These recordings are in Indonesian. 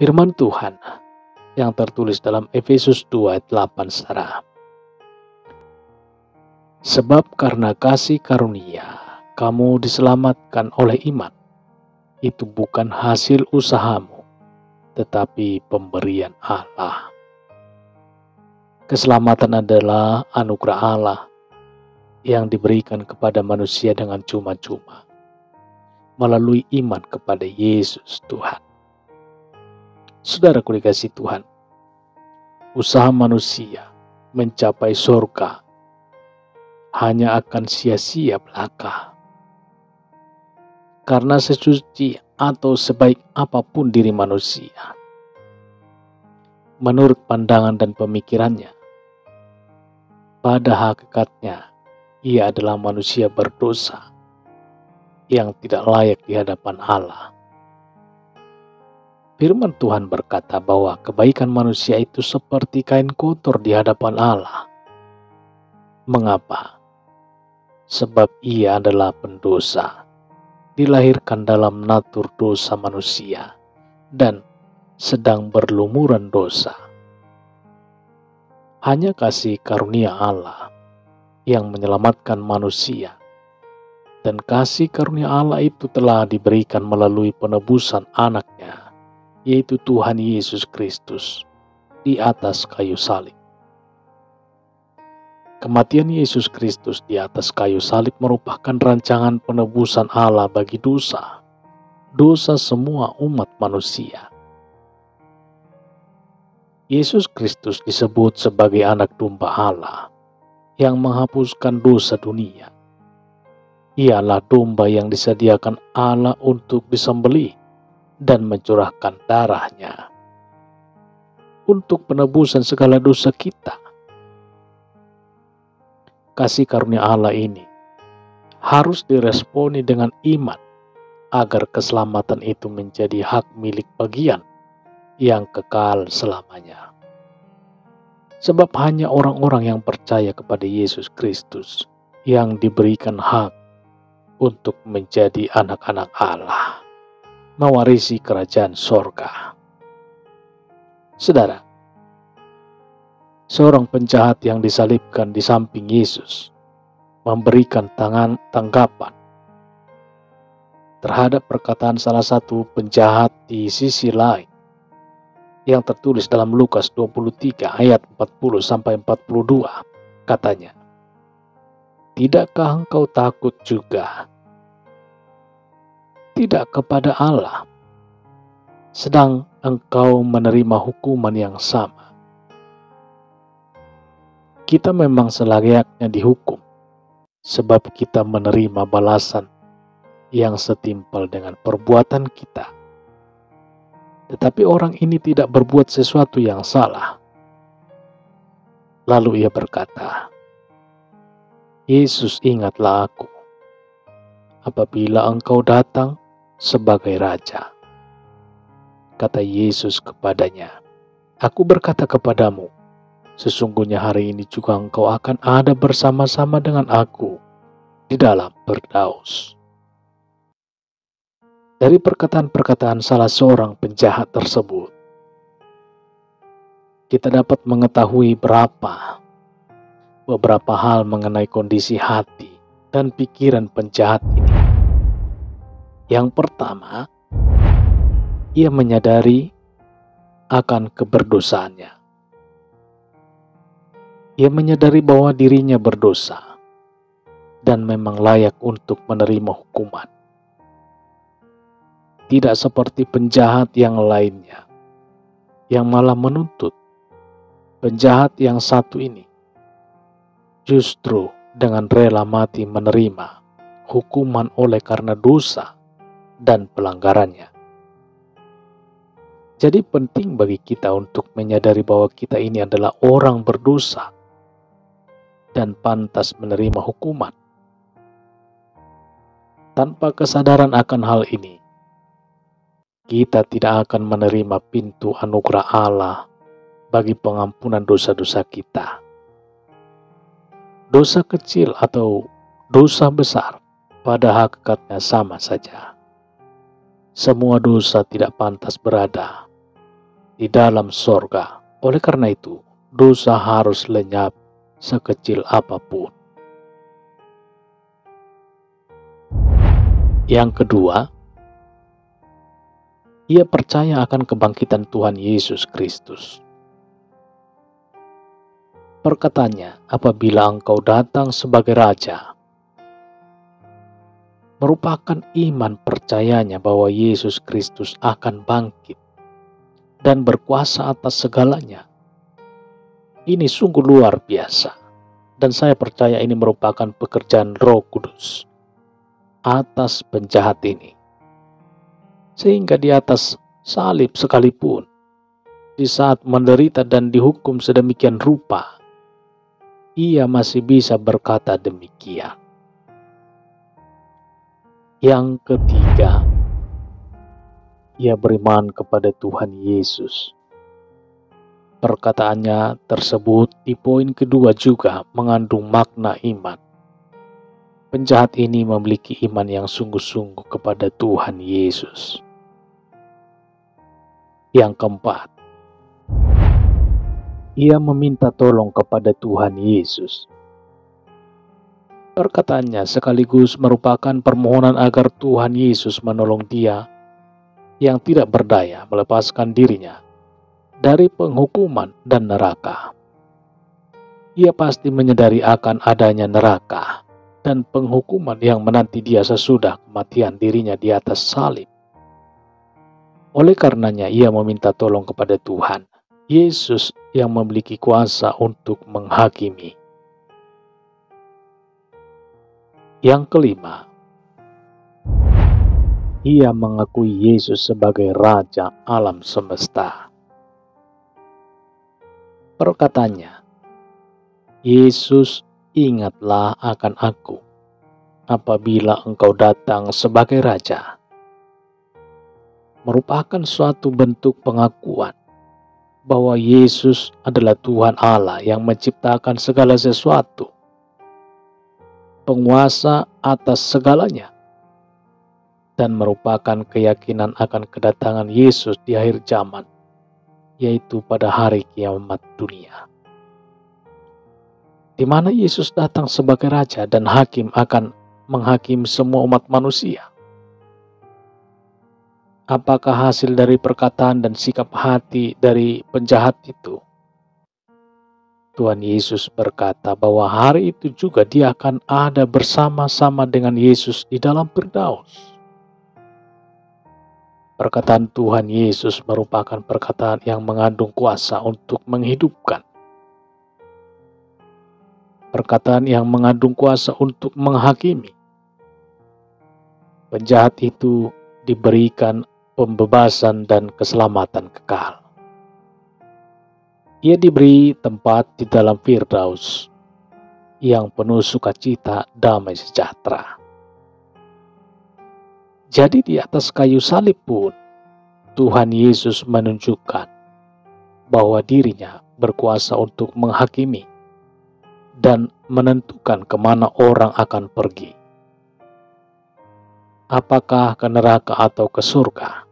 Firman Tuhan yang tertulis dalam Efesus 2 ayat 8 saudara. Sebab karena kasih karunia kamu diselamatkan oleh iman. Itu bukan hasil usahamu, tetapi pemberian Allah. Keselamatan adalah anugerah Allah yang diberikan kepada manusia dengan cuma-cuma melalui iman kepada Yesus Tuhan. Saudaraku dikasihi Tuhan, usaha manusia mencapai surga hanya akan sia-sia belaka. Karena sesuci atau sebaik apapun diri manusia, menurut pandangan dan pemikirannya, pada hakikatnya ia adalah manusia berdosa yang tidak layak di hadapan Allah. Firman Tuhan berkata bahwa kebaikan manusia itu seperti kain kotor di hadapan Allah. Mengapa? Sebab ia adalah pendosa, dilahirkan dalam natur dosa manusia, dan sedang berlumuran dosa. Hanya kasih karunia Allah yang menyelamatkan manusia, dan kasih karunia Allah itu telah diberikan melalui penebusan anaknya, yaitu Tuhan Yesus Kristus di atas kayu salib. Kematian Yesus Kristus di atas kayu salib merupakan rancangan penebusan Allah bagi dosa semua umat manusia. Yesus Kristus disebut sebagai anak domba Allah yang menghapuskan dosa dunia. Ialah domba yang disediakan Allah untuk disembelih dan mencurahkan darahnya untuk penebusan segala dosa kita. Kasih karunia Allah ini harus diresponi dengan iman agar keselamatan itu menjadi hak milik bagian yang kekal selamanya. Sebab hanya orang-orang yang percaya kepada Yesus Kristus yang diberikan hak untuk menjadi anak-anak Allah, mewarisi kerajaan sorga. Saudara, seorang penjahat yang disalibkan di samping Yesus memberikan tanggapan terhadap perkataan salah satu penjahat di sisi lain yang tertulis dalam Lukas 23 ayat 40-42. Katanya, "Tidakkah engkau takut juga? Tidak kepada Allah, sedang engkau menerima hukuman yang sama." Kita memang selayaknya dihukum, sebab kita menerima balasan yang setimpal dengan perbuatan kita. Tetapi orang ini tidak berbuat sesuatu yang salah. Lalu ia berkata, "Yesus, ingatlah aku apabila engkau datang sebagai Raja." Kata Yesus kepadanya, "Aku berkata kepadamu, sesungguhnya hari ini juga engkau akan ada bersama-sama dengan aku di dalam Firdaus." Dari perkataan-perkataan salah seorang penjahat tersebut, kita dapat mengetahui beberapa hal mengenai kondisi hati dan pikiran penjahat ini. Yang pertama, ia menyadari akan keberdosaannya. Ia menyadari bahwa dirinya berdosa dan memang layak untuk menerima hukuman. Tidak seperti penjahat yang lainnya yang malah menuntut. Penjahat yang satu ini justru dengan rela mati menerima hukuman oleh karena dosa dan pelanggarannya. Jadi penting bagi kita untuk menyadari bahwa kita ini adalah orang berdosa dan pantas menerima hukuman. Tanpa kesadaran akan hal ini, kita tidak akan menerima pintu anugerah Allah bagi pengampunan dosa-dosa kita. Dosa kecil atau dosa besar pada hakikatnya sama saja. Semua dosa tidak pantas berada di dalam sorga. Oleh karena itu, dosa harus lenyap sekecil apapun. Yang kedua, ia percaya akan kebangkitan Tuhan Yesus Kristus. Perkataannya, apabila engkau datang sebagai Raja, merupakan iman percayanya bahwa Yesus Kristus akan bangkit dan berkuasa atas segalanya. Ini sungguh luar biasa, dan saya percaya ini merupakan pekerjaan Roh Kudus atas penjahat ini. Sehingga di atas salib sekalipun, di saat menderita dan dihukum sedemikian rupa, ia masih bisa berkata demikian. Yang ketiga, ia beriman kepada Tuhan Yesus. Perkataannya tersebut di poin kedua juga mengandung makna iman. Penjahat ini memiliki iman yang sungguh-sungguh kepada Tuhan Yesus. Yang keempat, ia meminta tolong kepada Tuhan Yesus. Perkataannya sekaligus merupakan permohonan agar Tuhan Yesus menolong dia yang tidak berdaya melepaskan dirinya dari penghukuman dan neraka. Ia pasti menyadari akan adanya neraka dan penghukuman yang menanti dia sesudah kematian dirinya di atas salib. Oleh karenanya ia meminta tolong kepada Tuhan Yesus yang memiliki kuasa untuk menghakimi. Yang kelima, ia mengakui Yesus sebagai Raja alam semesta. Perkataannya, Yesus, ingatlah akan aku apabila engkau datang sebagai Raja. Merupakan suatu bentuk pengakuan bahwa Yesus adalah Tuhan Allah yang menciptakan segala sesuatu, penguasa atas segalanya, dan merupakan keyakinan akan kedatangan Yesus di akhir zaman, yaitu pada hari kiamat dunia, di mana Yesus datang sebagai Raja dan Hakim akan menghakimi semua umat manusia. Apakah hasil dari perkataan dan sikap hati dari penjahat itu? Tuhan Yesus berkata bahwa hari itu juga dia akan ada bersama-sama dengan Yesus di dalam Firdaus. Perkataan Tuhan Yesus merupakan perkataan yang mengandung kuasa untuk menghidupkan. Perkataan yang mengandung kuasa untuk menghakimi. Penjahat itu diberikan pembebasan dan keselamatan kekal. Ia diberi tempat di dalam Firdaus yang penuh sukacita, damai sejahtera. Jadi di atas kayu salib pun Tuhan Yesus menunjukkan bahwa dirinya berkuasa untuk menghakimi dan menentukan kemana orang akan pergi. Apakah ke neraka atau ke surga?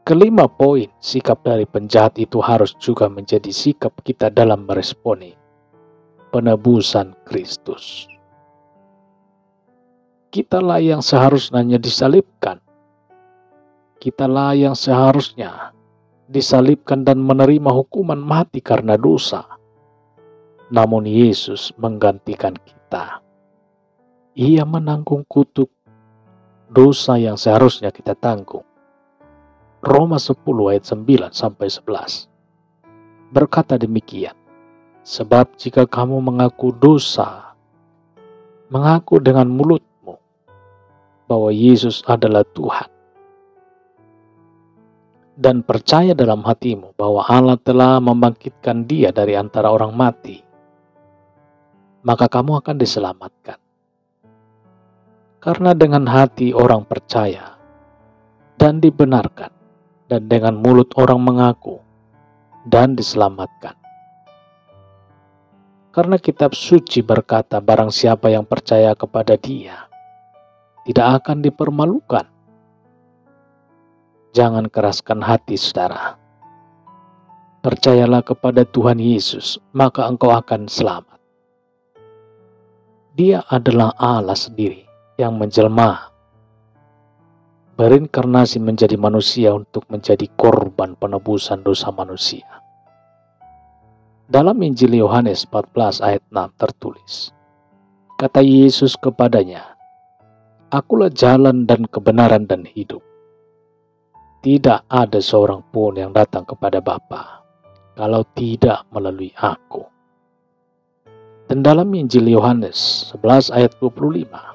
Kelima poin sikap dari penjahat itu harus juga menjadi sikap kita dalam meresponi penebusan Kristus. Kitalah yang seharusnya disalibkan. Kitalah yang seharusnya disalibkan dan menerima hukuman mati karena dosa. Namun Yesus menggantikan kita. Ia menanggung kutuk dosa yang seharusnya kita tanggung. Roma 10 ayat 9-11 berkata demikian, sebab jika kamu mengaku dosa, mengaku dengan mulutmu bahwa Yesus adalah Tuhan, dan percaya dalam hatimu bahwa Allah telah membangkitkan dia dari antara orang mati, maka kamu akan diselamatkan. Karena dengan hati orang percaya dan dibenarkan, dan dengan mulut orang mengaku dan diselamatkan. Karena kitab suci berkata barang siapa yang percaya kepada dia tidak akan dipermalukan. Jangan keraskan hati, saudara. Percayalah kepada Tuhan Yesus, maka engkau akan selamat. Dia adalah Allah sendiri yang menjelma, berinkarnasi menjadi manusia untuk menjadi korban penebusan dosa manusia. Dalam Injil Yohanes 14 ayat 6 tertulis, kata Yesus kepadanya, "Akulah jalan dan kebenaran dan hidup. Tidak ada seorang pun yang datang kepada Bapa kalau tidak melalui aku." Dan dalam Injil Yohanes 11 ayat 25,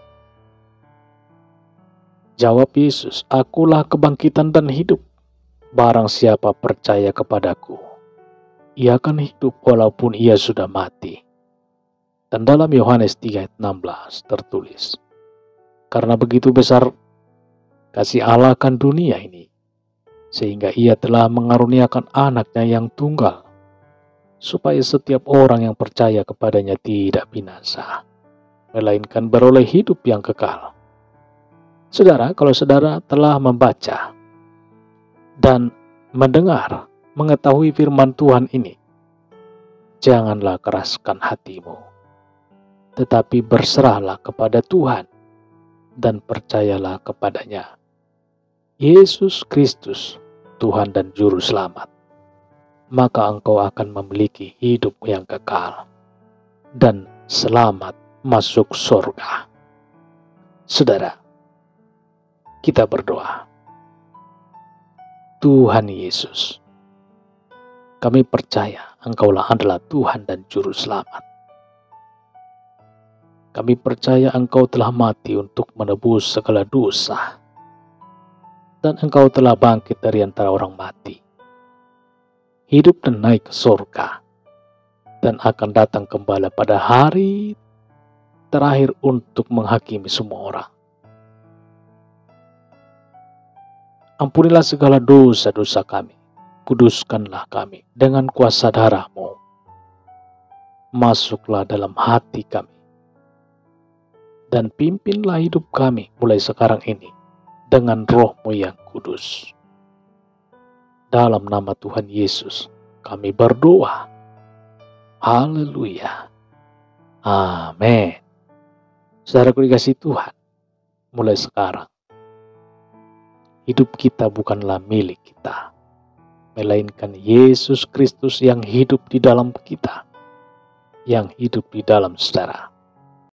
jawab Yesus, "Akulah kebangkitan dan hidup. Barang siapa percaya kepadaku, ia akan hidup walaupun ia sudah mati." Dan dalam Yohanes 3 ayat 16 tertulis, "Karena begitu besar kasih Allah akan dunia ini, sehingga ia telah mengaruniakan anaknya yang tunggal, supaya setiap orang yang percaya kepadanya tidak binasa, melainkan beroleh hidup yang kekal." Saudara, kalau saudara telah membaca dan mendengar, mengetahui firman Tuhan ini, janganlah keraskan hatimu, tetapi berserahlah kepada Tuhan dan percayalah kepadanya. Yesus Kristus, Tuhan dan Juru Selamat. Maka engkau akan memiliki hidup yang kekal dan selamat masuk surga. Saudara, kita berdoa. Tuhan Yesus, kami percaya Engkaulah adalah Tuhan dan Juru Selamat. Kami percaya Engkau telah mati untuk menebus segala dosa, dan Engkau telah bangkit dari antara orang mati, hidup dan naik ke surga, dan akan datang kembali pada hari terakhir untuk menghakimi semua orang. Ampunilah segala dosa-dosa kami, kuduskanlah kami dengan kuasa darah-Mu. Masuklah dalam hati kami, dan pimpinlah hidup kami mulai sekarang ini dengan Roh-Mu yang kudus. Dalam nama Tuhan Yesus kami berdoa. Haleluya. Amin. Saudaraku dikasihi Tuhan, mulai sekarang hidup kita bukanlah milik kita, melainkan Yesus Kristus yang hidup di dalam kita, yang hidup di dalam saudara.